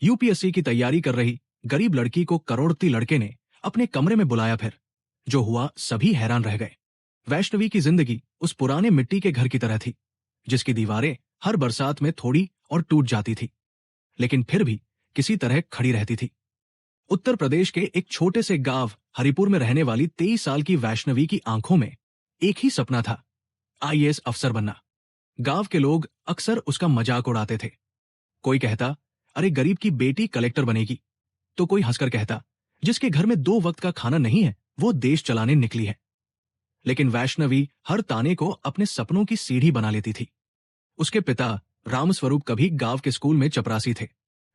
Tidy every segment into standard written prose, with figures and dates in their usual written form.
UPSC की तैयारी कर रही गरीब लड़की को करोड़पति लड़के ने अपने कमरे में बुलाया। फिर जो हुआ सभी हैरान रह गए। वैष्णवी की जिंदगी उस पुराने मिट्टी के घर की तरह थी, जिसकी दीवारें हर बरसात में थोड़ी और टूट जाती थी, लेकिन फिर भी किसी तरह खड़ी रहती थी। उत्तर प्रदेश के एक छोटे से गांव हरिपुर में रहने वाली 23 साल की वैष्णवी की आंखों में एक ही सपना था, आईएएस अफसर बनना। गांव के लोग अक्सर उसका मजाक उड़ाते थे। कोई कहता, अरे गरीब की बेटी कलेक्टर बनेगी, तो कोई हंसकर कहता, जिसके घर में 2 वक्त का खाना नहीं है वो देश चलाने निकली है। लेकिन वैष्णवी हर ताने को अपने सपनों की सीढ़ी बना लेती थी। उसके पिता रामस्वरूप कभी गांव के स्कूल में चपरासी थे,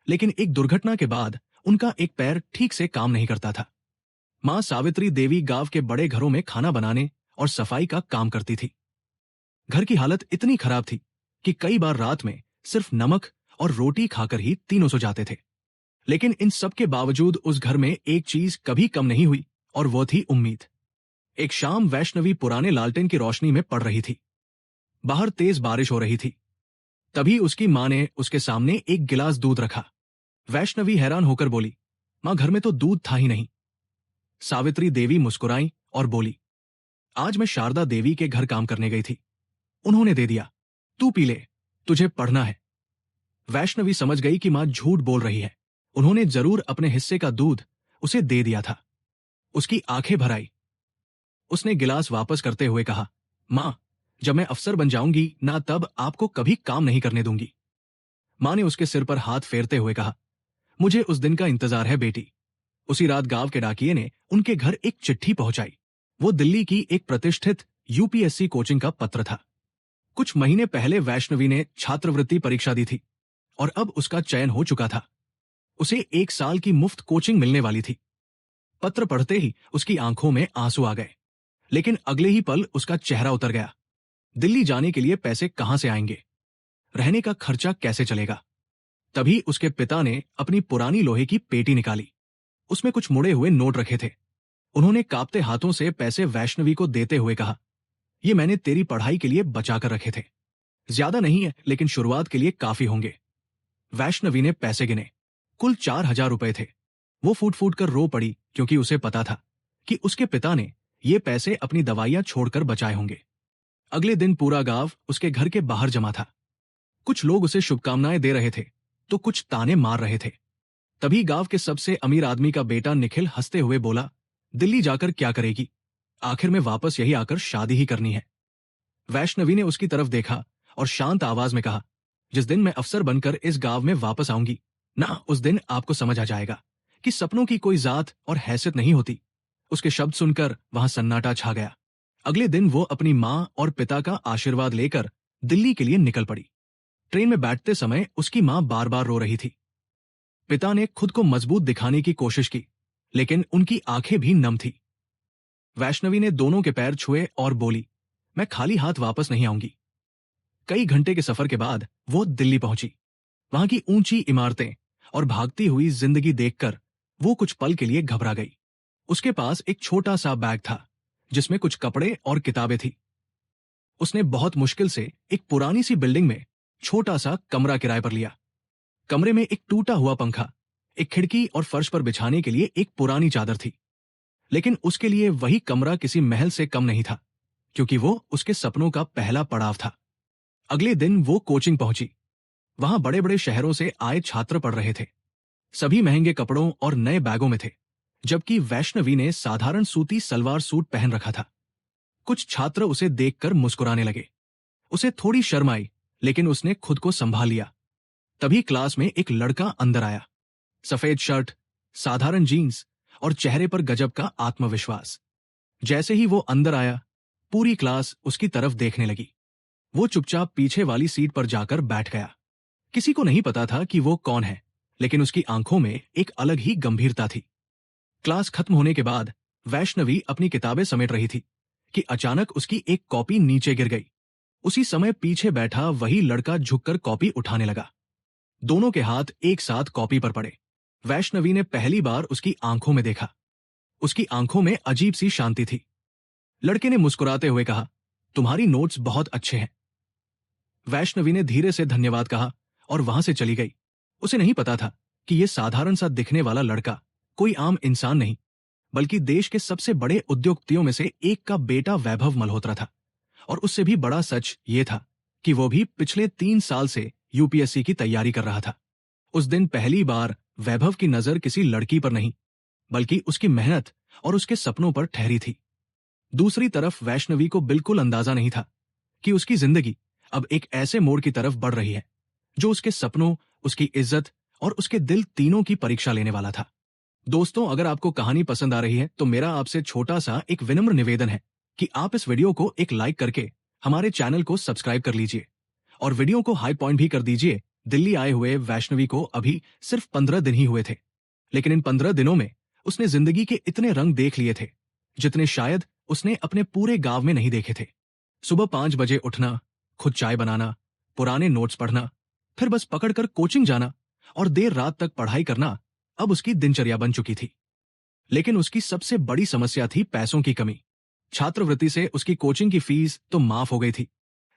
लेकिन एक दुर्घटना के बाद उनका एक पैर ठीक से काम नहीं करता था। मां सावित्री देवी गांव के बड़े घरों में खाना बनाने और सफाई का काम करती थी। घर की हालत इतनी खराब थी कि कई बार रात में सिर्फ नमक और रोटी खाकर ही तीनों सो जाते थे। लेकिन इन सब के बावजूद उस घर में एक चीज कभी कम नहीं हुई, और वो थी उम्मीद। एक शाम वैष्णवी पुराने लालटेन की रोशनी में पड़ रही थी। बाहर तेज बारिश हो रही थी। तभी उसकी मां ने उसके सामने एक गिलास दूध रखा। वैष्णवी हैरान होकर बोली, मां घर में तो दूध था ही नहीं। सावित्री देवी मुस्कुराई और बोली, आज मैं शारदा देवी के घर काम करने गई थी, उन्होंने दे दिया, तू पी ले, तुझे पढ़ना है। वैष्णवी समझ गई कि मां झूठ बोल रही है। उन्होंने जरूर अपने हिस्से का दूध उसे दे दिया था। उसकी आंखें भर आई। उसने गिलास वापस करते हुए कहा, मां, जब मैं अफसर बन जाऊंगी ना, तब आपको कभी काम नहीं करने दूंगी। मां ने उसके सिर पर हाथ फेरते हुए कहा, मुझे उस दिन का इंतजार है बेटी। उसी रात गांव के डाकिये ने उनके घर एक चिट्ठी पहुंचाई। वो दिल्ली की एक प्रतिष्ठित यूपीएससी कोचिंग का पत्र था। कुछ महीने पहले वैष्णवी ने छात्रवृत्ति परीक्षा दी थी और अब उसका चयन हो चुका था। उसे 1 साल की मुफ्त कोचिंग मिलने वाली थी। पत्र पढ़ते ही उसकी आंखों में आंसू आ गए, लेकिन अगले ही पल उसका चेहरा उतर गया। दिल्ली जाने के लिए पैसे कहां से आएंगे? रहने का खर्चा कैसे चलेगा? तभी उसके पिता ने अपनी पुरानी लोहे की पेटी निकाली। उसमें कुछ मुड़े हुए नोट रखे थे। उन्होंने कांपते हाथों से पैसे वैष्णवी को देते हुए कहा, ये मैंने तेरी पढ़ाई के लिए बचा कर रखे थे। ज्यादा नहीं है, लेकिन शुरुआत के लिए काफी होंगे। वैष्णवी ने पैसे गिने। कुल 4,000 रुपए थे। वो फूट फूट कर रो पड़ी, क्योंकि उसे पता था कि उसके पिता ने ये पैसे अपनी दवाइयां छोड़कर बचाए होंगे। अगले दिन पूरा गांव उसके घर के बाहर जमा था। कुछ लोग उसे शुभकामनाएं दे रहे थे तो कुछ ताने मार रहे थे। तभी गांव के सबसे अमीर आदमी का बेटा निखिल हंसते हुए बोला, दिल्ली जाकर क्या करेगी? आखिर में वापस यही आकर शादी ही करनी है। वैष्णवी ने उसकी तरफ देखा और शांत आवाज में कहा, जिस दिन मैं अफसर बनकर इस गांव में वापस आऊंगी ना, उस दिन आपको समझ आ जाएगा कि सपनों की कोई जात और हैसियत नहीं होती। उसके शब्द सुनकर वहां सन्नाटा छा गया। अगले दिन वो अपनी मां और पिता का आशीर्वाद लेकर दिल्ली के लिए निकल पड़ी। ट्रेन में बैठते समय उसकी मां बार बार रो रही थी। पिता ने खुद को मजबूत दिखाने की कोशिश की, लेकिन उनकी आंखें भी नम थी। वैष्णवी ने दोनों के पैर छुए और बोली, मैं खाली हाथ वापस नहीं आऊंगी। कई घंटे के सफर के बाद वो दिल्ली पहुंची। वहां की ऊंची इमारतें और भागती हुई जिंदगी देखकर वो कुछ पल के लिए घबरा गई। उसके पास एक छोटा सा बैग था जिसमें कुछ कपड़े और किताबें थी। उसने बहुत मुश्किल से एक पुरानी सी बिल्डिंग में छोटा सा कमरा किराए पर लिया। कमरे में एक टूटा हुआ पंखा, एक खिड़की और फर्श पर बिछाने के लिए एक पुरानी चादर थी। लेकिन उसके लिए वही कमरा किसी महल से कम नहीं था, क्योंकि वो उसके सपनों का पहला पड़ाव था। अगले दिन वो कोचिंग पहुंची। वहां बड़े बड़े शहरों से आए छात्र पढ़ रहे थे। सभी महंगे कपड़ों और नए बैगों में थे, जबकि वैष्णवी ने साधारण सूती सलवार सूट पहन रखा था। कुछ छात्र उसे देखकर मुस्कुराने लगे। उसे थोड़ी शर्म आई, लेकिन उसने खुद को संभाल लिया। तभी क्लास में एक लड़का अंदर आया। सफेद शर्ट, साधारण जीन्स और चेहरे पर गजब का आत्मविश्वास। जैसे ही वो अंदर आया, पूरी क्लास उसकी तरफ देखने लगी। वो चुपचाप पीछे वाली सीट पर जाकर बैठ गया। किसी को नहीं पता था कि वो कौन है, लेकिन उसकी आंखों में एक अलग ही गंभीरता थी। क्लास खत्म होने के बाद वैष्णवी अपनी किताबें समेट रही थी कि अचानक उसकी एक कॉपी नीचे गिर गई। उसी समय पीछे बैठा वही लड़का झुककर कॉपी उठाने लगा। दोनों के हाथ एक साथ कॉपी पर पड़े। वैष्णवी ने पहली बार उसकी आंखों में देखा। उसकी आंखों में अजीब सी शांति थी। लड़के ने मुस्कुराते हुए कहा, तुम्हारी नोट्स बहुत अच्छे हैं। वैष्णवी ने धीरे से धन्यवाद कहा और वहां से चली गई। उसे नहीं पता था कि ये साधारण सा दिखने वाला लड़का कोई आम इंसान नहीं, बल्कि देश के सबसे बड़े उद्योगपतियों में से एक का बेटा वैभव मल्होत्रा था। और उससे भी बड़ा सच ये था कि वो भी पिछले 3 साल से यूपीएससी की तैयारी कर रहा था। उस दिन पहली बार वैभव की नजर किसी लड़की पर नहीं, बल्कि उसकी मेहनत और उसके सपनों पर ठहरी थी। दूसरी तरफ वैष्णवी को बिल्कुल अंदाजा नहीं था कि उसकी जिंदगी अब एक ऐसे मोड़ की तरफ बढ़ रही है जो उसके सपनों, उसकी इज्जत और उसके दिल तीनों की परीक्षा लेने वाला था। दोस्तों, अगर आपको कहानी पसंद आ रही है तो मेरा आपसे छोटा सा एक विनम्र निवेदन है कि आप इस वीडियो को एक लाइक करके हमारे चैनल को सब्सक्राइब कर लीजिए और वीडियो को हाई पॉइंट भी कर दीजिए। दिल्ली आए हुए वैष्णवी को अभी सिर्फ 15 दिन ही हुए थे, लेकिन इन 15 दिनों में उसने जिंदगी के इतने रंग देख लिए थे जितने शायद उसने अपने पूरे गांव में नहीं देखे थे। सुबह 5 बजे उठना, खुद चाय बनाना, पुराने नोट्स पढ़ना, फिर बस पकड़कर कोचिंग जाना और देर रात तक पढ़ाई करना अब उसकी दिनचर्या बन चुकी थी। लेकिन उसकी सबसे बड़ी समस्या थी पैसों की कमी। छात्रवृत्ति से उसकी कोचिंग की फीस तो माफ हो गई थी,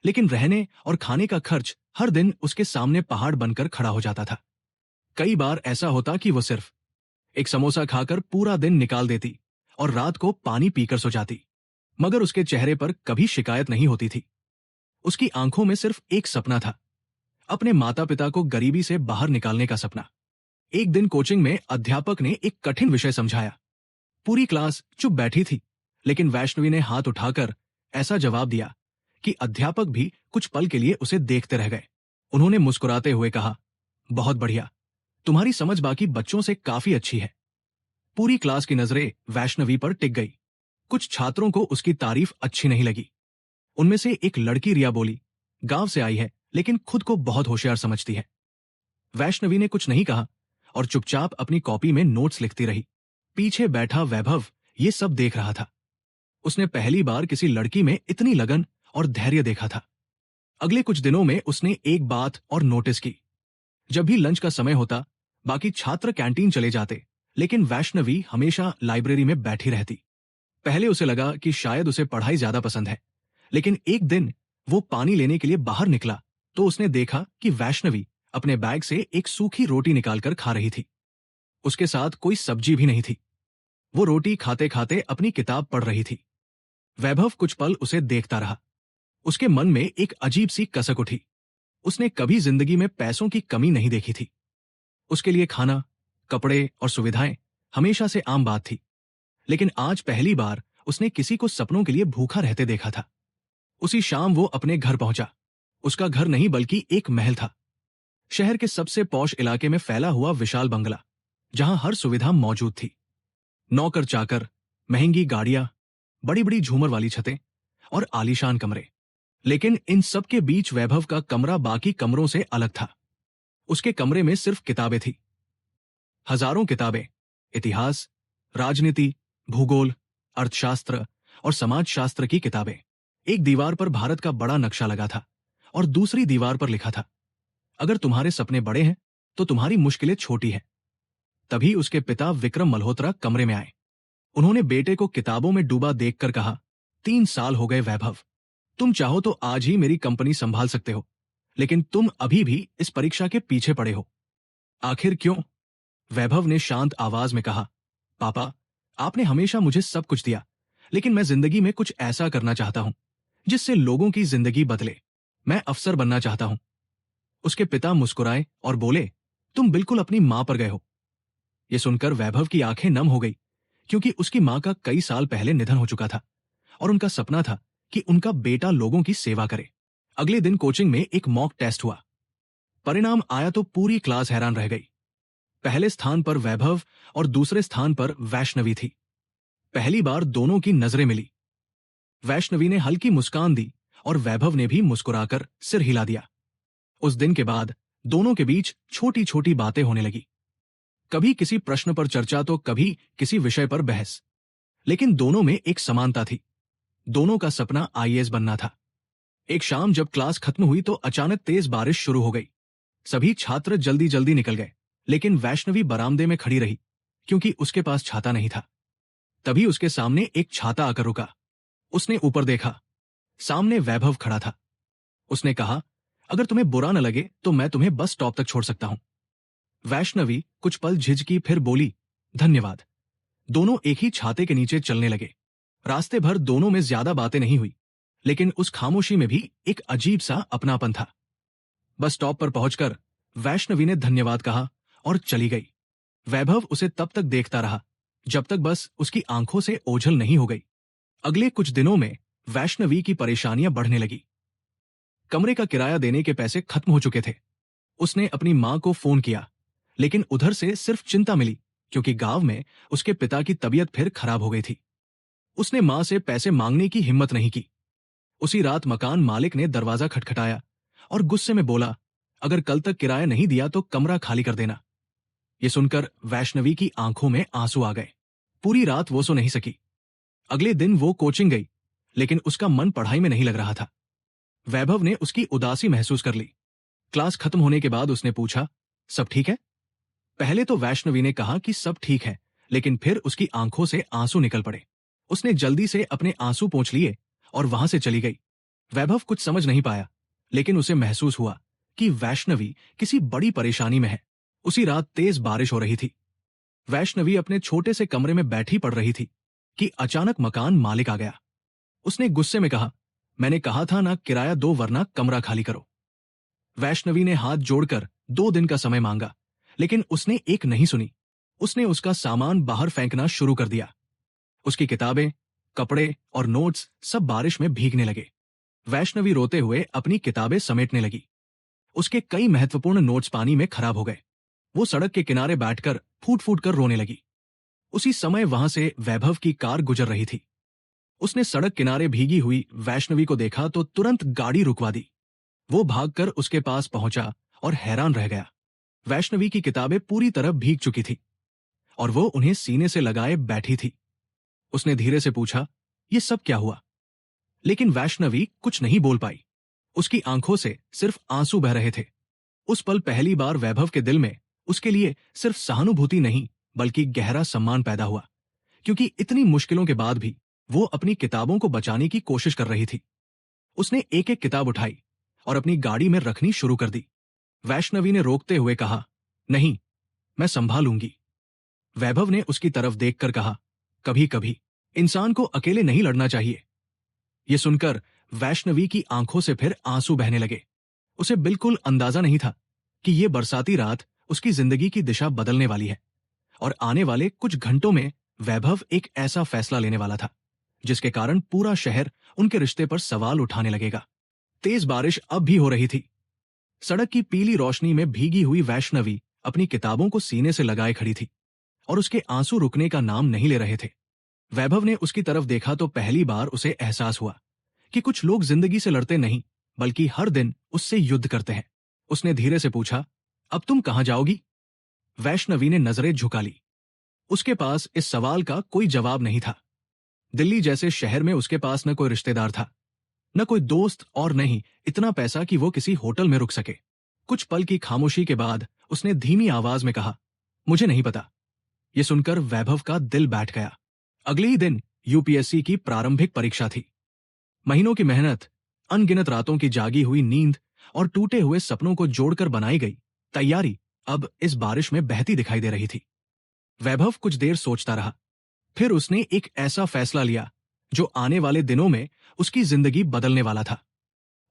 लेकिन रहने और खाने का खर्च हर दिन उसके सामने पहाड़ बनकर खड़ा हो जाता था। कई बार ऐसा होता कि वो सिर्फ एक समोसा खाकर पूरा दिन निकाल देती और रात को पानी पीकर सो जाती, मगर उसके चेहरे पर कभी शिकायत नहीं होती थी। उसकी आंखों में सिर्फ एक सपना था, अपने माता पिता को गरीबी से बाहर निकालने का सपना। एक दिन कोचिंग में अध्यापक ने एक कठिन विषय समझाया। पूरी क्लास चुप बैठी थी, लेकिन वैष्णवी ने हाथ उठाकर ऐसा जवाब दिया कि अध्यापक भी कुछ पल के लिए उसे देखते रह गए। उन्होंने मुस्कुराते हुए कहा, बहुत बढ़िया, तुम्हारी समझ बाकी बच्चों से काफी अच्छी है। पूरी क्लास की नजरें वैष्णवी पर टिक गई। कुछ छात्रों को उसकी तारीफ अच्छी नहीं लगी। उनमें से एक लड़की रिया बोली, गांव से आई है लेकिन खुद को बहुत होशियार समझती है। वैष्णवी ने कुछ नहीं कहा और चुपचाप अपनी कॉपी में नोट्स लिखती रही। पीछे बैठा वैभव ये सब देख रहा था। उसने पहली बार किसी लड़की में इतनी लगन और धैर्य देखा था। अगले कुछ दिनों में उसने एक बात और नोटिस की। जब भी लंच का समय होता, बाकी छात्र कैंटीन चले जाते, लेकिन वैष्णवी हमेशा लाइब्रेरी में बैठी रहती। पहले उसे लगा कि शायद उसे पढ़ाई ज्यादा पसंद है, लेकिन एक दिन वो पानी लेने के लिए बाहर निकला तो उसने देखा कि वैष्णवी अपने बैग से एक सूखी रोटी निकालकर खा रही थी। उसके साथ कोई सब्जी भी नहीं थी। वो रोटी खाते खाते अपनी किताब पढ़ रही थी। वैभव कुछ पल उसे देखता रहा। उसके मन में एक अजीब सी कसक उठी। उसने कभी जिंदगी में पैसों की कमी नहीं देखी थी। उसके लिए खाना, कपड़े और सुविधाएं हमेशा से आम बात थी, लेकिन आज पहली बार उसने किसी को सपनों के लिए भूखा रहते देखा था। उसी शाम वो अपने घर पहुंचा। उसका घर नहीं बल्कि एक महल था। शहर के सबसे पॉश इलाके में फैला हुआ विशाल बंगला, जहां हर सुविधा मौजूद थी। नौकर चाकर, महंगी गाड़ियां, बड़ी बड़ी झूमर वाली छतें और आलीशान कमरे। लेकिन इन सब के बीच वैभव का कमरा बाकी कमरों से अलग था। उसके कमरे में सिर्फ किताबें थी। हजारों किताबें, इतिहास, राजनीति, भूगोल, अर्थशास्त्र और समाजशास्त्र की किताबें। एक दीवार पर भारत का बड़ा नक्शा लगा था और दूसरी दीवार पर लिखा था, अगर तुम्हारे सपने बड़े हैं तो तुम्हारी मुश्किलें छोटी हैं। तभी उसके पिता विक्रम मल्होत्रा कमरे में आए। उन्होंने बेटे को किताबों में डूबा देखकर कहा, 3 साल हो गए वैभव, तुम चाहो तो आज ही मेरी कंपनी संभाल सकते हो, लेकिन तुम अभी भी इस परीक्षा के पीछे पड़े हो। आखिर क्यों? वैभव ने शांत आवाज में कहा, पापा, आपने हमेशा मुझे सब कुछ दिया, लेकिन मैं जिंदगी में कुछ ऐसा करना चाहता हूं जिससे लोगों की जिंदगी बदले। मैं अफसर बनना चाहता हूं। उसके पिता मुस्कुराए और बोले, तुम बिल्कुल अपनी मां पर गए हो। यह सुनकर वैभव की आंखें नम हो गई, क्योंकि उसकी मां का कई साल पहले निधन हो चुका था और उनका सपना था कि उनका बेटा लोगों की सेवा करे। अगले दिन कोचिंग में एक मॉक टेस्ट हुआ। परिणाम आया तो पूरी क्लास हैरान रह गई। पहले स्थान पर वैभव और दूसरे स्थान पर वैष्णवी थी। पहली बार दोनों की नजरें मिली। वैष्णवी ने हल्की मुस्कान दी और वैभव ने भी मुस्कुराकर सिर हिला दिया। उस दिन के बाद दोनों के बीच छोटी छोटी बातें होने लगी। कभी किसी प्रश्न पर चर्चा तो कभी किसी विषय पर बहस, लेकिन दोनों में एक समानता थी। दोनों का सपना आईएएस बनना था। एक शाम जब क्लास खत्म हुई तो अचानक तेज बारिश शुरू हो गई। सभी छात्र जल्दी जल्दी निकल गए, लेकिन वैष्णवी बरामदे में खड़ी रही, क्योंकि उसके पास छाता नहीं था। तभी उसके सामने एक छाता आकर रुका। उसने ऊपर देखा। सामने वैभव खड़ा था। उसने कहा, अगर तुम्हें बुरा न लगे तो मैं तुम्हें बस स्टॉप तक छोड़ सकता हूं। वैष्णवी कुछ पल झिझकी, फिर बोली, धन्यवाद। दोनों एक ही छाते के नीचे चलने लगे। रास्ते भर दोनों में ज्यादा बातें नहीं हुई, लेकिन उस खामोशी में भी एक अजीब सा अपनापन था। बस स्टॉप पर पहुंचकर वैष्णवी ने धन्यवाद कहा और चली गई। वैभव उसे तब तक देखता रहा जब तक बस उसकी आंखों से ओझल नहीं हो गई। अगले कुछ दिनों में वैष्णवी की परेशानियां बढ़ने लगी। कमरे का किराया देने के पैसे खत्म हो चुके थे। उसने अपनी मां को फोन किया, लेकिन उधर से सिर्फ चिंता मिली, क्योंकि गांव में उसके पिता की तबीयत फिर खराब हो गई थी। उसने मां से पैसे मांगने की हिम्मत नहीं की। उसी रात मकान मालिक ने दरवाजा खटखटाया और गुस्से में बोला, अगर कल तक किराया नहीं दिया तो कमरा खाली कर देना। ये सुनकर वैष्णवी की आंखों में आंसू आ गए। पूरी रात वो सो नहीं सकी। अगले दिन वो कोचिंग गई, लेकिन उसका मन पढ़ाई में नहीं लग रहा था। वैभव ने उसकी उदासी महसूस कर ली। क्लास खत्म होने के बाद उसने पूछा, सब ठीक है? पहले तो वैष्णवी ने कहा कि सब ठीक है, लेकिन फिर उसकी आंखों से आंसू निकल पड़े। उसने जल्दी से अपने आंसू पोंछ लिए और वहां से चली गई। वैभव कुछ समझ नहीं पाया, लेकिन उसे महसूस हुआ कि वैष्णवी किसी बड़ी परेशानी में है। उसी रात तेज बारिश हो रही थी। वैष्णवी अपने छोटे से कमरे में बैठी पढ़ रही थी कि अचानक मकान मालिक आ गया। उसने गुस्से में कहा, मैंने कहा था ना किराया दो वरना कमरा खाली करो। वैष्णवी ने हाथ जोड़कर 2 दिन का समय मांगा, लेकिन उसने एक नहीं सुनी। उसने उसका सामान बाहर फेंकना शुरू कर दिया। उसकी किताबें, कपड़े और नोट्स सब बारिश में भीगने लगे। वैष्णवी रोते हुए अपनी किताबें समेटने लगी। उसके कई महत्वपूर्ण नोट्स पानी में खराब हो गए। वो सड़क के किनारे बैठकर फूट फूट कर रोने लगी। उसी समय वहां से वैभव की कार गुजर रही थी। उसने सड़क किनारे भीगी हुई वैष्णवी को देखा तो तुरंत गाड़ी रुकवा दी। वो भागकर उसके पास पहुंचा और हैरान रह गया। वैष्णवी की किताबें पूरी तरह भीग चुकी थी और वो उन्हें सीने से लगाए बैठी थी। उसने धीरे से पूछा, ये सब क्या हुआ? लेकिन वैष्णवी कुछ नहीं बोल पाई। उसकी आंखों से सिर्फ आंसू बह रहे थे। उस पल पहली बार वैभव के दिल में उसके लिए सिर्फ सहानुभूति नहीं, बल्कि गहरा सम्मान पैदा हुआ, क्योंकि इतनी मुश्किलों के बाद भी वो अपनी किताबों को बचाने की कोशिश कर रही थी। उसने एक एक किताब उठाई और अपनी गाड़ी में रखनी शुरू कर दी। वैष्णवी ने रोकते हुए कहा, नहीं, मैं संभालूंगी। वैभव ने उसकी तरफ देखकर कहा, कभी कभी इंसान को अकेले नहीं लड़ना चाहिए। ये सुनकर वैष्णवी की आंखों से फिर आंसू बहने लगे। उसे बिल्कुल अंदाजा नहीं था कि ये बरसाती रात उसकी जिंदगी की दिशा बदलने वाली है और आने वाले कुछ घंटों में वैभव एक ऐसा फैसला लेने वाला था जिसके कारण पूरा शहर उनके रिश्ते पर सवाल उठाने लगेगा। तेज बारिश अब भी हो रही थी। सड़क की पीली रोशनी में भीगी हुई वैष्णवी अपनी किताबों को सीने से लगाए खड़ी थी और उसके आंसू रुकने का नाम नहीं ले रहे थे। वैभव ने उसकी तरफ देखा तो पहली बार उसे एहसास हुआ कि कुछ लोग जिंदगी से लड़ते नहीं, बल्कि हर दिन उससे युद्ध करते हैं। उसने धीरे से पूछा, अब तुम कहां जाओगी? वैष्णवी ने नजरें झुका ली। उसके पास इस सवाल का कोई जवाब नहीं था। दिल्ली जैसे शहर में उसके पास न कोई रिश्तेदार था, न कोई दोस्त और न ही इतना पैसा कि वो किसी होटल में रुक सके। कुछ पल की खामोशी के बाद उसने धीमी आवाज में कहा, मुझे नहीं पता। ये सुनकर वैभव का दिल बैठ गया। अगले ही दिन यूपीएससी की प्रारंभिक परीक्षा थी। महीनों की मेहनत, अनगिनत रातों की जागी हुई नींद और टूटे हुए सपनों को जोड़कर बनाई गई तैयारी अब इस बारिश में बहती दिखाई दे रही थी। वैभव कुछ देर सोचता रहा। फिर उसने एक ऐसा फैसला लिया जो आने वाले दिनों में उसकी जिंदगी बदलने वाला था।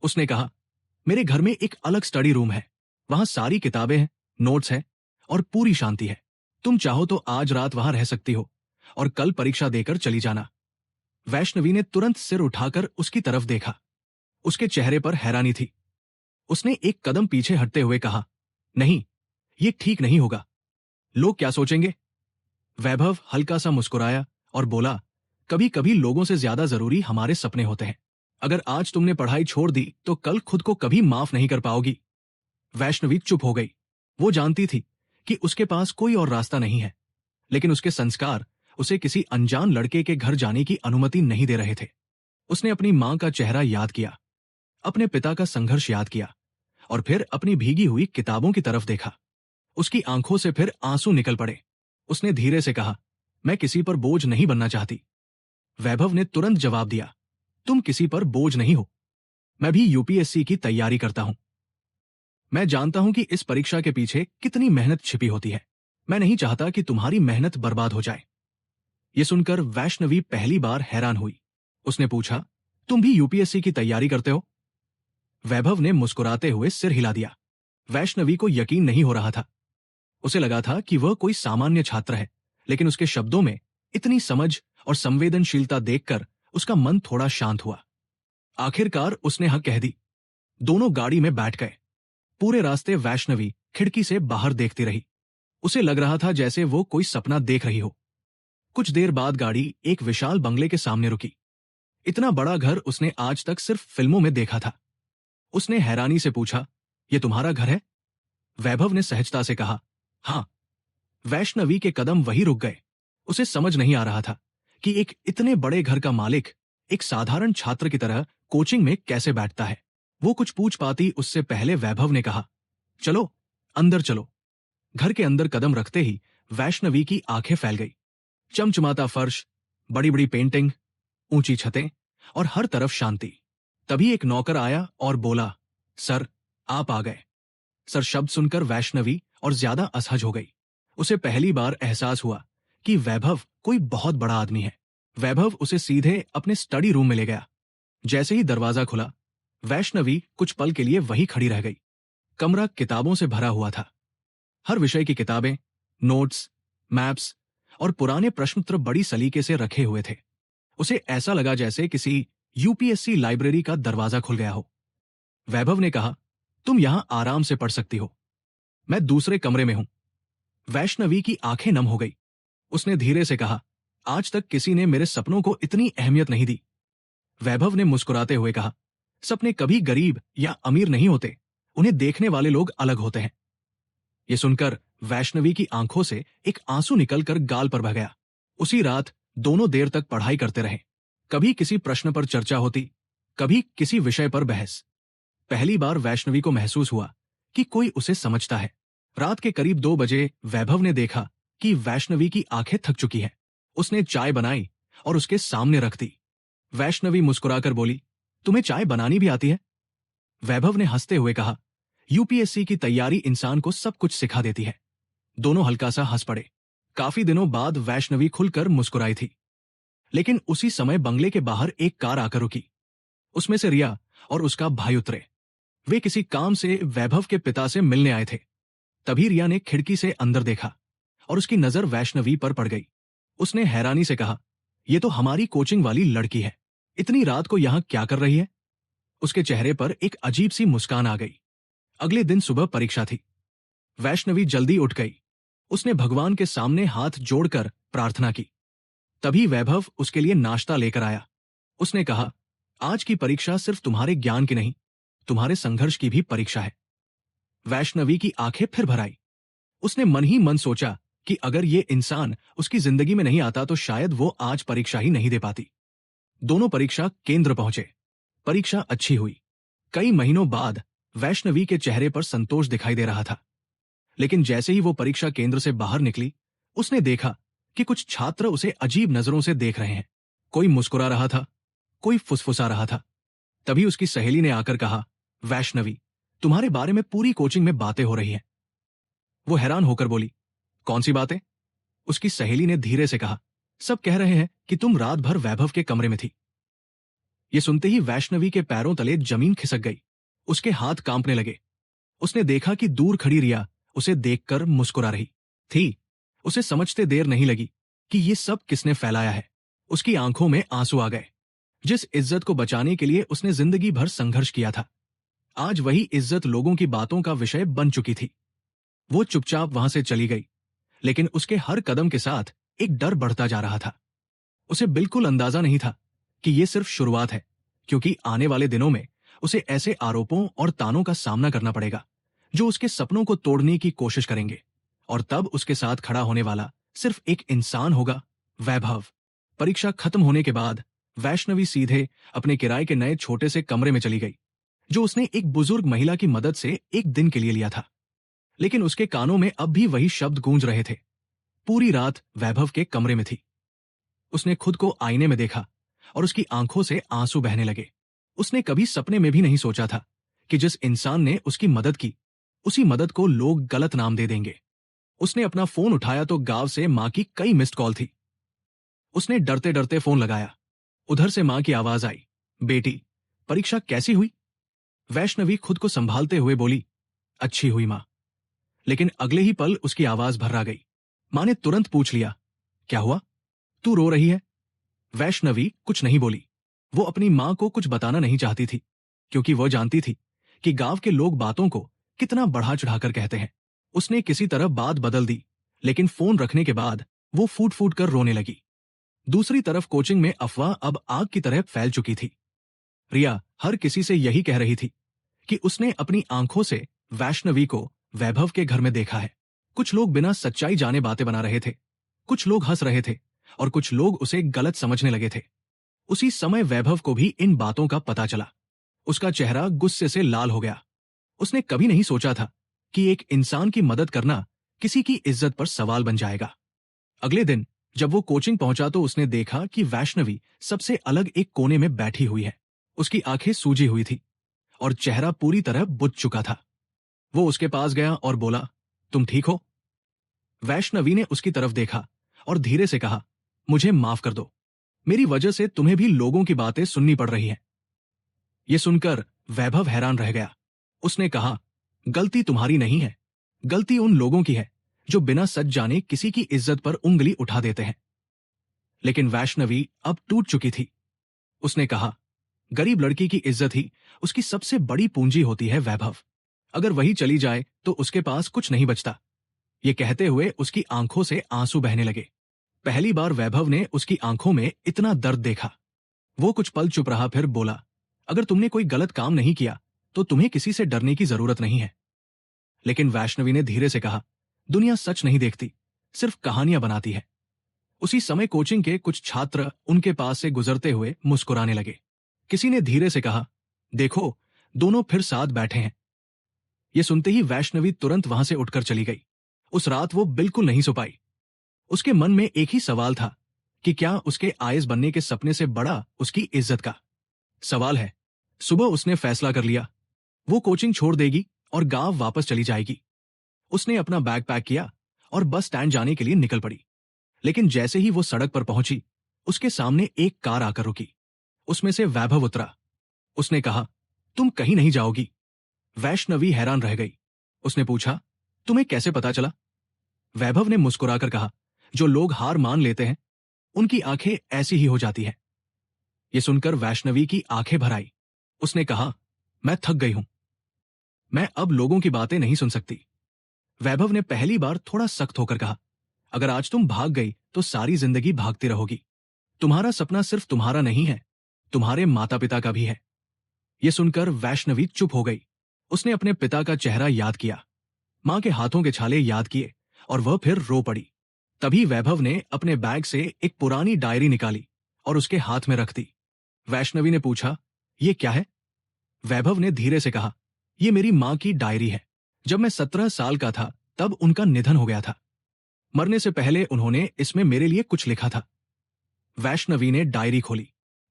उसने कहा, मेरे घर में एक अलग स्टडी रूम है। वहां सारी किताबें हैं, नोट्स हैं और पूरी शांति है। तुम चाहो तो आज रात वहां रह सकती हो और कल परीक्षा देकर चली जाना। वैष्णवी ने तुरंत सिर उठाकर उसकी तरफ देखा। उसके चेहरे पर हैरानी थी। उसने एक कदम पीछे हटते हुए कहा, नहीं, ये ठीक नहीं होगा। लोग क्या सोचेंगे? वैभव हल्का सा मुस्कुराया और बोला, कभी कभी लोगों से ज्यादा जरूरी हमारे सपने होते हैं। अगर आज तुमने पढ़ाई छोड़ दी तो कल खुद को कभी माफ नहीं कर पाओगी। वैष्णवी चुप हो गई। वो जानती थी कि उसके पास कोई और रास्ता नहीं है, लेकिन उसके संस्कार उसे किसी अनजान लड़के के घर जाने की अनुमति नहीं दे रहे थे। उसने अपनी मां का चेहरा याद किया, अपने पिता का संघर्ष याद किया और फिर अपनी भीगी हुई किताबों की तरफ देखा। उसकी आंखों से फिर आंसू निकल पड़े। उसने धीरे से कहा, मैं किसी पर बोझ नहीं बनना चाहती। वैभव ने तुरंत जवाब दिया, तुम किसी पर बोझ नहीं हो। मैं भी यूपीएससी की तैयारी करता हूं। मैं जानता हूं कि इस परीक्षा के पीछे कितनी मेहनत छिपी होती है। मैं नहीं चाहता कि तुम्हारी मेहनत बर्बाद हो जाए। ये सुनकर वैष्णवी पहली बार हैरान हुई। उसने पूछा, तुम भी यूपीएससी की तैयारी करते हो? वैभव ने मुस्कुराते हुए सिर हिला दिया। वैष्णवी को यकीन नहीं हो रहा था। उसे लगा था कि वह कोई सामान्य छात्र है, लेकिन उसके शब्दों में इतनी समझ और संवेदनशीलता देखकर उसका मन थोड़ा शांत हुआ। आखिरकार उसने हाँ कह दी। दोनों गाड़ी में बैठ गए। पूरे रास्ते वैष्णवी खिड़की से बाहर देखती रही। उसे लग रहा था जैसे वो कोई सपना देख रही हो। कुछ देर बाद गाड़ी एक विशाल बंगले के सामने रुकी। इतना बड़ा घर उसने आज तक सिर्फ फिल्मों में देखा था। उसने हैरानी से पूछा, ये तुम्हारा घर है? वैभव ने सहजता से कहा, हाँ। वैष्णवी के कदम वहीं रुक गए। उसे समझ नहीं आ रहा था कि एक इतने बड़े घर का मालिक एक साधारण छात्र की तरह कोचिंग में कैसे बैठता है। वो कुछ पूछ पाती उससे पहले वैभव ने कहा, चलो अंदर चलो। घर के अंदर कदम रखते ही वैष्णवी की आंखें फैल गई। चमचमाता फर्श, बड़ी बड़ी पेंटिंग, ऊंची छतें और हर तरफ शांति। तभी एक नौकर आया और बोला, सर, आप आ गए। सर शब्द सुनकर वैष्णवी और ज्यादा असहज हो गई। उसे पहली बार एहसास हुआ कि वैभव कोई बहुत बड़ा आदमी है। वैभव उसे सीधे अपने स्टडी रूम में ले गया। जैसे ही दरवाजा खुला, वैष्णवी कुछ पल के लिए वहीं खड़ी रह गई। कमरा किताबों से भरा हुआ था। हर विषय की किताबें, नोट्स, मैप्स और पुराने प्रश्नपत्र बड़ी सलीके से रखे हुए थे। उसे ऐसा लगा जैसे किसी यूपीएससी लाइब्रेरी का दरवाजा खुल गया हो। वैभव ने कहा, तुम यहां आराम से पढ़ सकती हो, मैं दूसरे कमरे में हूं। वैष्णवी की आंखें नम हो गई। उसने धीरे से कहा, आज तक किसी ने मेरे सपनों को इतनी अहमियत नहीं दी। वैभव ने मुस्कुराते हुए कहा, सपने कभी गरीब या अमीर नहीं होते, उन्हें देखने वाले लोग अलग होते हैं। ये सुनकर वैष्णवी की आंखों से एक आंसू निकलकर गाल पर बह गया। उसी रात दोनों देर तक पढ़ाई करते रहे। कभी किसी प्रश्न पर चर्चा होती, कभी किसी विषय पर बहस। पहली बार वैष्णवी को महसूस हुआ कि कोई उसे समझता है। रात के करीब 2 बजे वैभव ने देखा कि वैष्णवी की आंखें थक चुकी हैं। उसने चाय बनाई और उसके सामने रख दी। वैष्णवी मुस्कुराकर बोली, तुम्हें चाय बनानी भी आती है? वैभव ने हंसते हुए कहा, यूपीएससी की तैयारी इंसान को सब कुछ सिखा देती है। दोनों हल्का सा हंस पड़े। काफी दिनों बाद वैष्णवी खुलकर मुस्कुराई थी। लेकिन उसी समय बंगले के बाहर एक कार आकर रुकी। उसमें से रिया और उसका भाई उतरे। वे किसी काम से वैभव के पिता से मिलने आए थे। तभी रिया ने खिड़की से अंदर देखा और उसकी नजर वैष्णवी पर पड़ गई। उसने हैरानी से कहा, यह तो हमारी कोचिंग वाली लड़की है। इतनी रात को यहां क्या कर रही है? उसके चेहरे पर एक अजीब सी मुस्कान आ गई। अगले दिन सुबह परीक्षा थी। वैष्णवी जल्दी उठ गई। उसने भगवान के सामने हाथ जोड़कर प्रार्थना की। तभी वैभव उसके लिए नाश्ता लेकर आया। उसने कहा, आज की परीक्षा सिर्फ तुम्हारे ज्ञान की नहीं, तुम्हारे संघर्ष की भी परीक्षा है। वैष्णवी की आंखें फिर भर आई। उसने मन ही मन सोचा कि अगर ये इंसान उसकी जिंदगी में नहीं आता तो शायद वो आज परीक्षा ही नहीं दे पाती। दोनों परीक्षा केंद्र पहुंचे। परीक्षा अच्छी हुई। कई महीनों बाद वैष्णवी के चेहरे पर संतोष दिखाई दे रहा था। लेकिन जैसे ही वो परीक्षा केंद्र से बाहर निकली, उसने देखा कि कुछ छात्र उसे अजीब नजरों से देख रहे हैं। कोई मुस्कुरा रहा था, कोई फुसफुसा रहा था। तभी उसकी सहेली ने आकर कहा, वैष्णवी, तुम्हारे बारे में पूरी कोचिंग में बातें हो रही हैं। वो हैरान होकर बोली, कौन सी बातें? उसकी सहेली ने धीरे से कहा, सब कह रहे हैं कि तुम रात भर वैभव के कमरे में थी। ये सुनते ही वैष्णवी के पैरों तले जमीन खिसक गई। उसके हाथ कांपने लगे। उसने देखा कि दूर खड़ी रिया उसे देखकर मुस्कुरा रही थी। उसे समझते देर नहीं लगी कि ये सब किसने फैलाया है। उसकी आंखों में आंसू आ गए। जिस इज्जत को बचाने के लिए उसने जिंदगी भर संघर्ष किया था, आज वही इज्जत लोगों की बातों का विषय बन चुकी थी। वो चुपचाप वहां से चली गई, लेकिन उसके हर कदम के साथ एक डर बढ़ता जा रहा था। उसे बिल्कुल अंदाजा नहीं था कि ये सिर्फ शुरुआत है, क्योंकि आने वाले दिनों में उसे ऐसे आरोपों और तानों का सामना करना पड़ेगा जो उसके सपनों को तोड़ने की कोशिश करेंगे। और तब उसके साथ खड़ा होने वाला सिर्फ एक इंसान होगा, वैभव। परीक्षा खत्म होने के बाद वैष्णवी सीधे अपने किराए के नए छोटे से कमरे में चली गई, जो उसने एक बुजुर्ग महिला की मदद से एक दिन के लिए लिया था। लेकिन उसके कानों में अब भी वही शब्द गूंज रहे थे। पूरी रात वैभव के कमरे में थी। उसने खुद को आईने में देखा और उसकी आंखों से आंसू बहने लगे। उसने कभी सपने में भी नहीं सोचा था कि जिस इंसान ने उसकी मदद की उसी मदद को लोग गलत नाम दे देंगे। उसने अपना फोन उठाया तो गांव से मां की कई मिस्ड कॉल थी। उसने डरते डरते फोन लगाया। उधर से मां की आवाज आई, बेटी, परीक्षा कैसी हुई? वैष्णवी खुद को संभालते हुए बोली, अच्छी हुई मां। लेकिन अगले ही पल उसकी आवाज भर्रा गई। मां ने तुरंत पूछ लिया, क्या हुआ? तू रो रही है? वैष्णवी कुछ नहीं बोली। वो अपनी मां को कुछ बताना नहीं चाहती थी, क्योंकि वो जानती थी कि गांव के लोग बातों को कितना बढ़ा चढ़ाकर कहते हैं। उसने किसी तरह बात बदल दी, लेकिन फोन रखने के बाद वो फूट फूट कर रोने लगी। दूसरी तरफ कोचिंग में अफवाह अब आग की तरह फैल चुकी थी। रिया हर किसी से यही कह रही थी कि उसने अपनी आंखों से वैष्णवी को वैभव के घर में देखा है। कुछ लोग बिना सच्चाई जाने बातें बना रहे थे, कुछ लोग हंस रहे थे और कुछ लोग उसे गलत समझने लगे थे। उसी समय वैभव को भी इन बातों का पता चला। उसका चेहरा गुस्से से लाल हो गया। उसने कभी नहीं सोचा था कि एक इंसान की मदद करना किसी की इज्जत पर सवाल बन जाएगा। अगले दिन जब वो कोचिंग पहुंचा तो उसने देखा कि वैष्णवी सबसे अलग एक कोने में बैठी हुई है। उसकी आंखें सूजी हुई थी और चेहरा पूरी तरह बुझ चुका था। वो उसके पास गया और बोला, तुम ठीक हो? वैष्णवी ने उसकी तरफ देखा और धीरे से कहा, मुझे माफ कर दो, मेरी वजह से तुम्हें भी लोगों की बातें सुननी पड़ रही हैं। ये सुनकर वैभव हैरान रह गया। उसने कहा, गलती तुम्हारी नहीं है, गलती उन लोगों की है जो बिना सच जाने किसी की इज्जत पर उंगली उठा देते हैं। लेकिन वैष्णवी अब टूट चुकी थी। उसने कहा, गरीब लड़की की इज्जत ही उसकी सबसे बड़ी पूंजी होती है वैभव। अगर वही चली जाए तो उसके पास कुछ नहीं बचता। ये कहते हुए उसकी आंखों से आंसू बहने लगे। पहली बार वैभव ने उसकी आंखों में इतना दर्द देखा। वो कुछ पल चुप रहा, फिर बोला, अगर तुमने कोई गलत काम नहीं किया तो तुम्हें किसी से डरने की जरूरत नहीं है। लेकिन वैष्णवी ने धीरे से कहा, दुनिया सच नहीं देखती, सिर्फ कहानियां बनाती है। उसी समय कोचिंग के कुछ छात्र उनके पास से गुजरते हुए मुस्कुराने लगे। किसी ने धीरे से कहा, देखो, दोनों फिर साथ बैठे हैं। ये सुनते ही वैष्णवी तुरंत वहां से उठकर चली गई। उस रात वो बिल्कुल नहीं सो पाई। उसके मन में एक ही सवाल था कि क्या उसके आईएएस बनने के सपने से बड़ा उसकी इज्जत का सवाल है। सुबह उसने फैसला कर लिया, वो कोचिंग छोड़ देगी और गांव वापस चली जाएगी। उसने अपना बैग पैक किया और बस स्टैंड जाने के लिए निकल पड़ी। लेकिन जैसे ही वो सड़क पर पहुंची, उसके सामने एक कार आकर रुकी। उसमें से वैभव उतरा। उसने कहा, तुम कहीं नहीं जाओगी? वैष्णवी हैरान रह गई। उसने पूछा, तुम्हें कैसे पता चला? वैभव ने मुस्कुराकर कहा, जो लोग हार मान लेते हैं उनकी आंखें ऐसी ही हो जाती हैं। ये सुनकर वैष्णवी की आंखें भर आई। उसने कहा, मैं थक गई हूं, मैं अब लोगों की बातें नहीं सुन सकती। वैभव ने पहली बार थोड़ा सख्त होकर कहा, अगर आज तुम भाग गई तो सारी जिंदगी भागती रहोगी। तुम्हारा सपना सिर्फ तुम्हारा नहीं है, तुम्हारे माता पिता का भी है। ये सुनकर वैष्णवी चुप हो गई। उसने अपने पिता का चेहरा याद किया, मां के हाथों के छाले याद किए और वह फिर रो पड़ी। तभी वैभव ने अपने बैग से एक पुरानी डायरी निकाली और उसके हाथ में रख दी। वैष्णवी ने पूछा, ये क्या है? वैभव ने धीरे से कहा, ये मेरी मां की डायरी है। जब मैं 17 साल का था तब उनका निधन हो गया था। मरने से पहले उन्होंने इसमें मेरे लिए कुछ लिखा था। वैष्णवी ने डायरी खोली।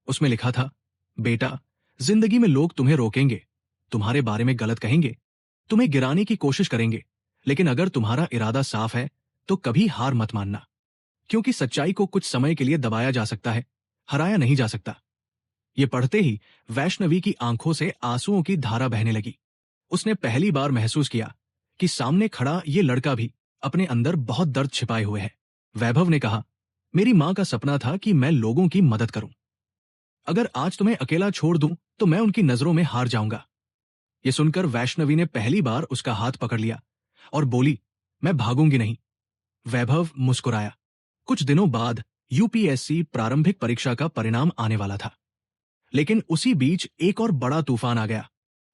उसमें लिखा था, बेटा, जिंदगी में लोग तुम्हें रोकेंगे, तुम्हारे बारे में गलत कहेंगे, तुम्हें गिराने की कोशिश करेंगे, लेकिन अगर तुम्हारा इरादा साफ है तो कभी हार मत मानना, क्योंकि सच्चाई को कुछ समय के लिए दबाया जा सकता है, हराया नहीं जा सकता। ये पढ़ते ही वैष्णवी की आंखों से आंसुओं की धारा बहने लगी। उसने पहली बार महसूस किया कि सामने खड़ा ये लड़का भी अपने अंदर बहुत दर्द छिपाए हुए है। वैभव ने कहा, मेरी मां का सपना था कि मैं लोगों की मदद करूं। अगर आज तुम्हें अकेला छोड़ दूं तो मैं उनकी नजरों में हार जाऊंगा। ये सुनकर वैष्णवी ने पहली बार उसका हाथ पकड़ लिया और बोली, मैं भागूंगी नहीं। वैभव मुस्कुराया। कुछ दिनों बाद यूपीएससी प्रारंभिक परीक्षा का परिणाम आने वाला था। लेकिन उसी बीच एक और बड़ा तूफान आ गया।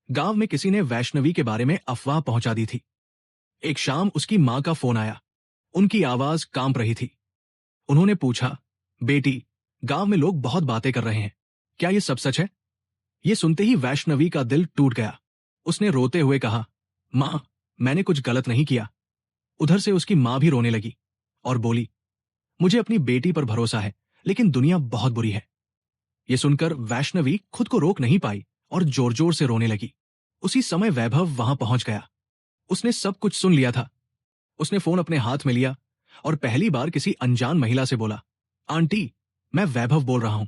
गांव में किसी ने वैष्णवी के बारे में अफवाह पहुंचा दी थी। एक शाम उसकी मां का फोन आया। उनकी आवाज कांप रही थी। उन्होंने पूछा, बेटी, गांव में लोग बहुत बातें कर रहे हैं, क्या ये सब सच है? ये सुनते ही वैष्णवी का दिल टूट गया। उसने रोते हुए कहा, मां, मैंने कुछ गलत नहीं किया। उधर से उसकी मां भी रोने लगी और बोली, मुझे अपनी बेटी पर भरोसा है, लेकिन दुनिया बहुत बुरी है। ये सुनकर वैष्णवी खुद को रोक नहीं पाई और जोर जोर से रोने लगी। उसी समय वैभव वहां पहुंच गया। उसने सब कुछ सुन लिया था। उसने फोन अपने हाथ में लिया और पहली बार किसी अनजान महिला से बोला, आंटी, मैं वैभव बोल रहा हूं।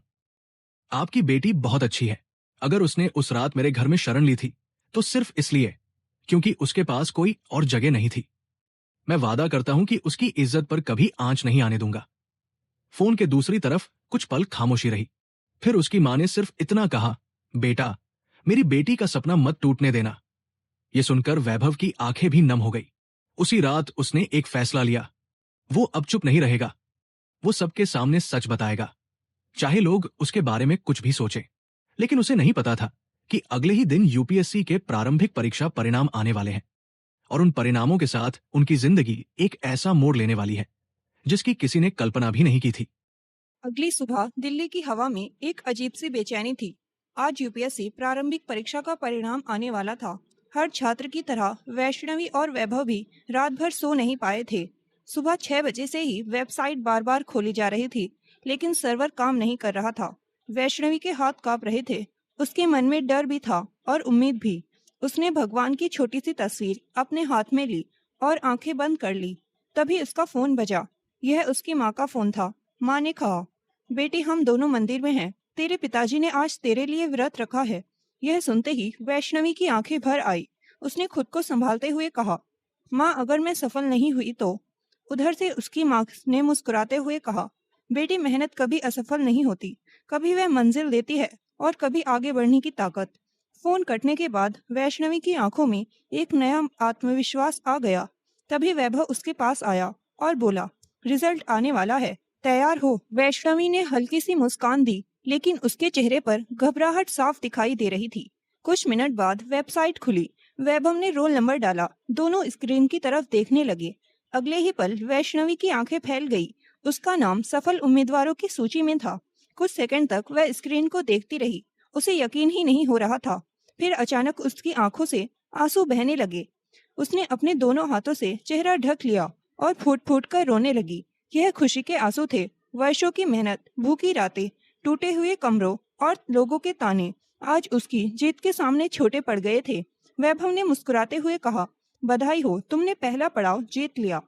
आपकी बेटी बहुत अच्छी है। अगर उसने उस रात मेरे घर में शरण ली थी तो सिर्फ इसलिए क्योंकि उसके पास कोई और जगह नहीं थी। मैं वादा करता हूं कि उसकी इज्जत पर कभी आंच नहीं आने दूंगा। फोन के दूसरी तरफ कुछ पल खामोशी रही। फिर उसकी मां ने सिर्फ इतना कहा, बेटा, मेरी बेटी का सपना मत टूटने देना। यह सुनकर वैभव की आंखें भी नम हो गई। उसी रात उसने एक फैसला लिया। वो अब चुप नहीं रहेगा। वो सबके सामने सच बताएगा, चाहे लोग उसके बारे में कुछ भी सोचें। लेकिन उसे नहीं पता था कि अगले ही दिन यूपीएससी के प्रारंभिक परीक्षा परिणाम आने वाले हैं और उन परिणामों के साथ उनकी जिंदगी एक ऐसा मोड़ लेने वाली है जिसकी किसी ने कल्पना भी नहीं की थी। अगली सुबह दिल्ली की हवा में एक अजीब सी बेचैनी थी। आज यूपीएससी प्रारंभिक परीक्षा का परिणाम आने वाला था। हर छात्र की तरह वैष्णवी और वैभव भी रात भर सो नहीं पाए थे। सुबह 6 बजे से ही वेबसाइट बार बार खोली जा रही थी, लेकिन सर्वर काम नहीं कर रहा था। वैष्णवी के हाथ कांप रहे थे। उसके मन में डर भी था और उम्मीद भी। उसने भगवान की छोटी सी तस्वीर अपने हाथ में ली और आंखें बंद कर ली। तभी उसका फोन बजा। यह उसकी माँ का फोन था। माँ ने कहा, बेटी, हम दोनों मंदिर में हैं। तेरे पिताजी ने आज तेरे लिए व्रत रखा है। यह सुनते ही वैष्णवी की आंखें भर आई। उसने खुद को संभालते हुए कहा, माँ, अगर मैं सफल नहीं हुई तो? उधर से उसकी माँ ने मुस्कुराते हुए कहा, बेटी, मेहनत कभी असफल नहीं होती। कभी वह मंजिल देती है और कभी आगे बढ़ने की ताकत। फोन कटने के बाद वैष्णवी की आंखों में एक नया आत्मविश्वास आ गया। तभी वैभव उसके पास आया और बोला, रिजल्ट आने वाला है, तैयार हो। वैष्णवी ने हल्की सी मुस्कान दी, लेकिन उसके चेहरे पर घबराहट साफ दिखाई दे रही थी। कुछ मिनट बाद वेबसाइट खुली। वैभव ने रोल नंबर डाला। दोनों स्क्रीन की तरफ देखने लगे। अगले ही पल वैष्णवी की आंखें फैल गई। उसका नाम सफल उम्मीदवारों की सूची में था। कुछ सेकंड तक वह स्क्रीन को देखती रही। उसे यकीन ही नहीं हो रहा था। फिर अचानक उसकी आंखों से आंसू बहने लगे। उसने अपने दोनों हाथों से चेहरा ढक लिया और फूट फूट कर रोने लगी। यह खुशी के आंसू थे। वर्षों की मेहनत, भूखी रातें, टूटे हुए कमरों और लोगों के ताने आज उसकी जीत के सामने छोटे पड़ गए थे। वैभव ने मुस्कुराते हुए कहा, बधाई हो, तुमने पहला पड़ाव जीत लिया।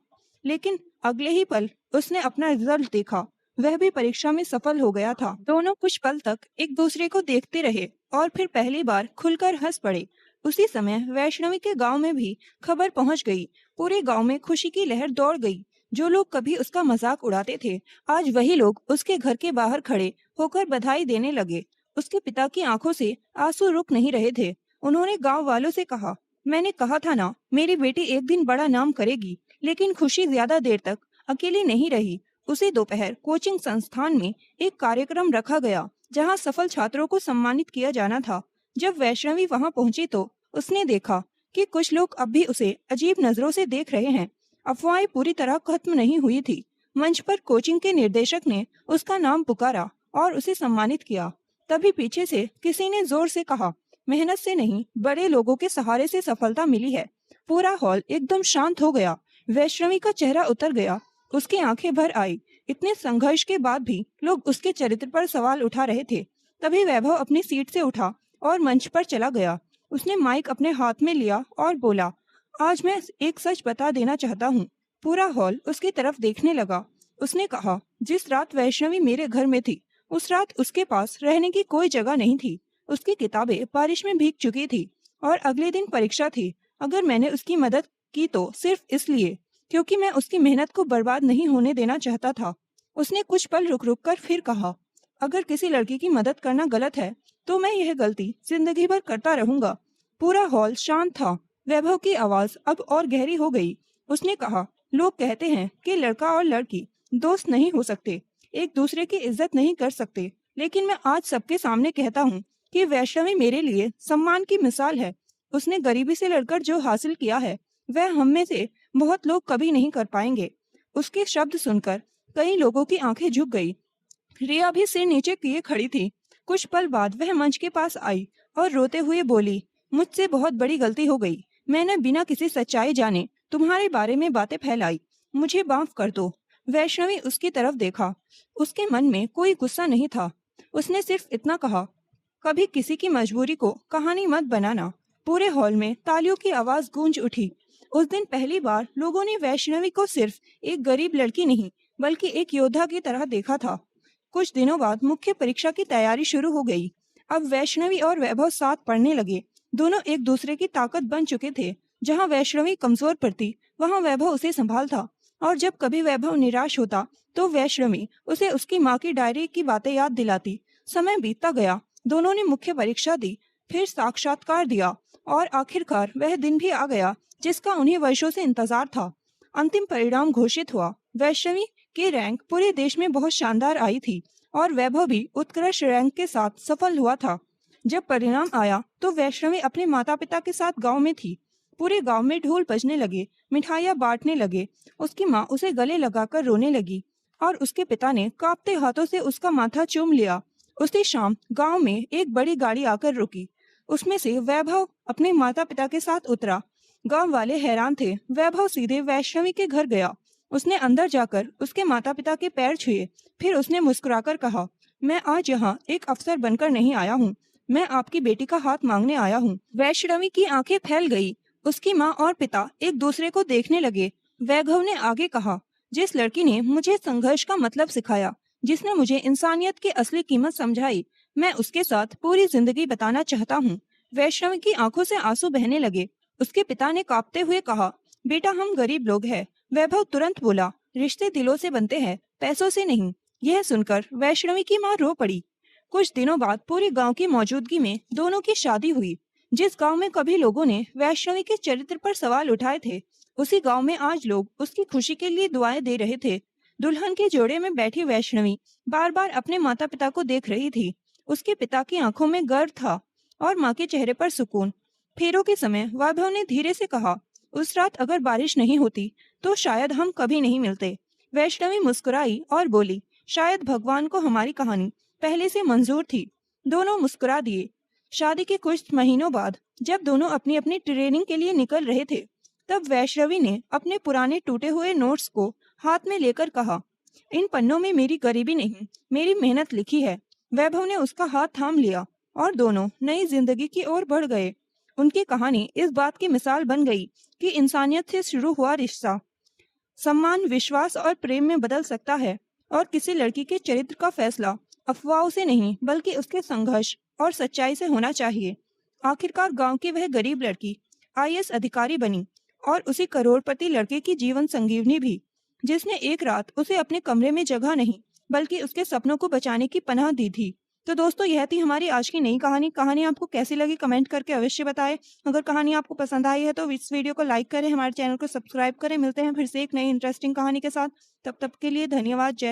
लेकिन अगले ही पल उसने अपना रिजल्ट देखा। वह भी परीक्षा में सफल हो गया था। दोनों कुछ पल तक एक दूसरे को देखते रहे और फिर पहली बार खुलकर हंस पड़े। उसी समय वैष्णवी के गांव में भी खबर पहुंच गई। पूरे गांव में खुशी की लहर दौड़ गई। जो लोग कभी उसका मजाक उड़ाते थे, आज वही लोग उसके घर के बाहर खड़े होकर बधाई देने लगे। उसके पिता की आंखों से आंसू रुक नहीं रहे थे। उन्होंने गांव वालों से कहा, मैंने कहा था ना, मेरी बेटी एक दिन बड़ा नाम करेगी। लेकिन खुशी ज्यादा देर तक अकेली नहीं रही। उसी दोपहर कोचिंग संस्थान में एक कार्यक्रम रखा गया, जहां सफल छात्रों को सम्मानित किया जाना था। जब वैष्णवी वहां पहुंची तो उसने देखा कि कुछ लोग अब भी उसे अजीब नजरों से देख रहे हैं। अफवाहें पूरी तरह खत्म नहीं हुई थी। मंच पर कोचिंग के निर्देशक ने उसका नाम पुकारा और उसे सम्मानित किया। तभी पीछे से किसी ने जोर से कहा, मेहनत से नहीं, बड़े लोगों के सहारे से सफलता मिली है। पूरा हॉल एकदम शांत हो गया। वैष्णवी का चेहरा उतर गया। उसकी आंखें भर आई। इतने संघर्ष के बाद भी लोग उसके चरित्र पर सवाल उठा रहे थे। तभी वैभव अपनी सीट से उठा और मंच पर चला गया। उसने माइक अपने हाथ में लिया और बोला, आज मैं एक सच बता देना चाहता हूँ। पूरा हॉल उसकी तरफ देखने लगा। उसने कहा, जिस रात वैष्णवी मेरे घर में थी, उस रात उसके पास रहने की कोई जगह नहीं थी। उसकी किताबें बारिश में भीग चुकी थी और अगले दिन परीक्षा थी। अगर मैंने उसकी मदद की तो सिर्फ इसलिए क्योंकि मैं उसकी मेहनत को बर्बाद नहीं होने देना चाहता था। उसने कुछ पल रुक रुक कर फिर कहा, अगर किसी लड़की की मदद करना गलत है तो मैं यह गलती जिंदगी भर करता रहूंगा। पूरा हॉल शांत था। वैभव की आवाज अब और गहरी हो गई। उसने कहा, लोग कहते हैं कि लड़का और लड़की दोस्त नहीं हो सकते, एक दूसरे की इज्जत नहीं कर सकते, लेकिन मैं आज सबके सामने कहता हूँ कि वैष्णवी मेरे लिए सम्मान की मिसाल है। उसने गरीबी से लड़कर जो हासिल किया है, वह हम में से बहुत लोग कभी नहीं कर पाएंगे। उसके शब्द सुनकर कई लोगों की आंखें झुक गई। रिया भी सिर नीचे किए खड़ी थी। कुछ पल बाद वह मंच के पास आई और रोते हुए बोली, मुझसे बहुत बड़ी गलती हो गई। मैंने बिना किसी सच्चाई जाने तुम्हारे बारे में बातें फैलाई। मुझे माफ कर दो। वैष्णवी उसकी तरफ देखा। उसके मन में कोई गुस्सा नहीं था। उसने सिर्फ इतना कहा, कभी किसी की मजबूरी को कहानी मत बनाना। पूरे हॉल में तालियों की आवाज गूंज उठी। उस दिन पहली बार लोगों ने वैष्णवी को सिर्फ एक गरीब लड़की नहीं बल्कि एक योद्धा की तरह देखा था। कुछ दिनों बाद मुख्य परीक्षा की तैयारी शुरू हो गई। अब वैष्णवी और वैभव साथ पढ़ने लगे। दोनों एक दूसरे की ताकत बन चुके थे। जहाँ वैष्णवी कमजोर पड़ती वहाँ वैभव उसे संभालता, और जब कभी वैभव निराश होता तो वैष्णवी उसे उसकी माँ की डायरी की बातें याद दिलाती। समय बीतता गया, दोनों ने मुख्य परीक्षा दी, फिर साक्षात्कार दिया, और आखिरकार वह दिन भी आ गया जिसका उन्हें वर्षों से इंतजार था। अंतिम परिणाम घोषित हुआ। वैष्णवी की रैंक पूरे देश में बहुत शानदार आई थी और वैभव भी उत्कृष्ट रैंक के साथ सफल हुआ था। जब परिणाम आया तो वैष्णवी अपने माता पिता के साथ गांव में थी। पूरे गांव में ढोल बजने लगे, मिठाइयाँ बांटने लगे। उसकी माँ उसे गले लगाकर रोने लगी और उसके पिता ने कांपते हाथों से उसका माथा चूम लिया। उसी शाम गांव में एक बड़ी गाड़ी आकर रुकी। उसमें से वैभव अपने माता पिता के साथ उतरा। गांव वाले हैरान थे। वैभव सीधे वैष्णवी के घर गया। उसने अंदर जाकर उसके माता पिता के पैर छुए। फिर उसने मुस्कुराकर कहा, मैं आज यहाँ एक अफसर बनकर नहीं आया हूँ, मैं आपकी बेटी का हाथ मांगने आया हूँ। वैष्णवी की आंखें फैल गई। उसकी माँ और पिता एक दूसरे को देखने लगे। वैभव ने आगे कहा, जिस लड़की ने मुझे संघर्ष का मतलब सिखाया, जिसने मुझे इंसानियत की असली कीमत समझाई, मैं उसके साथ पूरी जिंदगी बिताना चाहता हूँ। वैष्णवी की आंखों से आंसू बहने लगे। उसके पिता ने कांपते हुए कहा, बेटा हम गरीब लोग हैं। वैभव तुरंत बोला, रिश्ते दिलों से बनते हैं, पैसों से नहीं। यह सुनकर वैष्णवी की माँ रो पड़ी। कुछ दिनों बाद पूरे गांव की मौजूदगी में दोनों की शादी हुई। जिस गांव में कभी लोगों ने वैष्णवी के चरित्र पर सवाल उठाए थे, उसी गांव में आज लोग उसकी खुशी के लिए दुआएं दे रहे थे। दुल्हन के जोड़े में बैठी वैष्णवी बार बार अपने माता पिता को देख रही थी। उसके पिता की आंखों में गर्व था और माँ के चेहरे पर सुकून। फेरों के समय वैभव ने धीरे से कहा, उस रात अगर बारिश नहीं होती तो शायद हम कभी नहीं मिलते। वैष्णवी मुस्कुराई और बोली, शायद भगवान को हमारी कहानी पहले से मंजूर थी। दोनों मुस्कुरा दिए। शादी के कुछ महीनों बाद जब दोनों अपनी अपनी ट्रेनिंग के लिए निकल रहे थे, तब वैष्णवी ने अपने पुराने टूटे हुए नोट्स को हाथ में लेकर कहा, इन पन्नों में मेरी गरीबी नहीं, मेरी मेहनत लिखी है। वैभव ने उसका हाथ थाम लिया और दोनों नई जिंदगी की ओर बढ़ गए। उनकी कहानी इस बात की मिसाल बन गई कि इंसानियत से शुरू हुआ रिश्ता सम्मान, विश्वास और प्रेम में बदल सकता है, और किसी लड़की के चरित्र का फैसला अफवाहों से नहीं बल्कि उसके संघर्ष और सच्चाई से होना चाहिए। आखिरकार गांव की वह गरीब लड़की आईएएस अधिकारी बनी, और उसी करोड़पति लड़के की जीवन संजीवनी भी, जिसने एक रात उसे अपने कमरे में जगह नहीं बल्कि उसके सपनों को बचाने की पनाह दी थी। तो दोस्तों, यह थी हमारी आज की नई कहानी। कहानी आपको कैसी लगी कमेंट करके अवश्य बताएं। अगर कहानी आपको पसंद आई है तो इस वीडियो को लाइक करें, हमारे चैनल को सब्सक्राइब करें। मिलते हैं फिर से एक नई इंटरेस्टिंग कहानी के साथ। तब तक के लिए धन्यवाद। जय